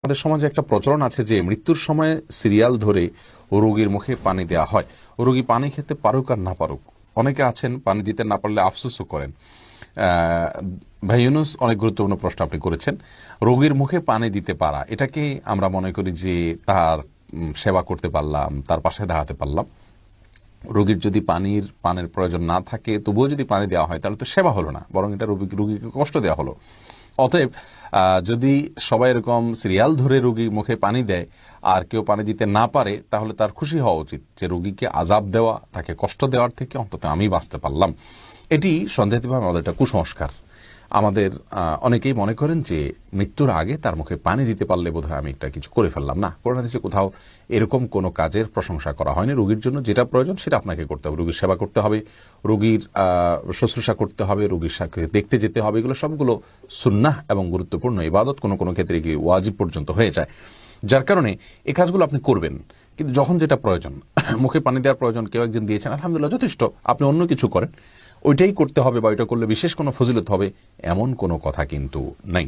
আমাদের সমাজে একটা প্রচলন আছে যে মৃত্যুর সময় সিরিয়াল ধরে রোগীর মুখে পানি দেওয়া হয়। রোগী পানি খেতে পারুক আর না পারুক, অনেকে আছেন পানি দিতে না পারলে আফসোসও করেন। ভাই ইউনুস, অনেক গুরুত্বপূর্ণ প্রশ্ন আপনি করেছেন। রোগীর মুখে পানি দিতে পারা, এটাকে আমরা মনে করি যে তার সেবা করতে পারলাম, তার পাশে দাঁড়াতে পারলাম। রোগীর যদি পানের প্রয়োজন না থাকে তবুও যদি পানি দেওয়া হয় তাহলে তো সেবা হলো না, বরং এটা রোগীকে কষ্ট দেওয়া হলো। অতএব যদি সবাই এরকম সিরিয়াল ধরে রোগীর মুখে পানি দেয় আর কেউ পানি দিতে না পারে, তাহলে তার খুশি হওয়া উচিত যে রোগীকে আজাব দেওয়া, তাকে কষ্ট দেওয়ার থেকে অন্তত আমি বাঁচতে পারলাম। এটি সন্দেহাতীতভাবে আমাদের একটা কুসংস্কার। আমাদের অনেকেই মনে করেন যে মৃত্যুর আগে তার মুখে পানি দিতে পারলে বোধহয় আমি একটা কিছু করে ফেললাম। না, কোরআন হাদিসে কোথাও এরকম কোনো কাজের প্রশংসা করা হয়নি। রোগীর জন্য যেটা প্রয়োজন সেটা আপনাকে করতে হবে। রোগীর সেবা করতে হবে, রোগীর শুশ্রূষা করতে হবে, রোগীর সাথে দেখতে যেতে হবে। এগুলো সবগুলো সুন্নাহ এবং গুরুত্বপূর্ণ ইবাদত, কোনো কোনো ক্ষেত্রে কি ওয়াজিব পর্যন্ত হয়ে যায়। যার কারণে এই কাজগুলো আপনি করবেন, কিন্তু যখন যেটা প্রয়োজন, মুখে পানি দেওয়ার প্রয়োজন, কেউ একজন দিয়েছেন, আলহামদুলিল্লাহ, যথেষ্ট। আপনি অন্য কিছু করেন, ওইটাই করতে হবে বা ওইটা করলে বিশেষ কোনো ফজিলত হবে, এমন কোনো কথা কিন্তু নাই।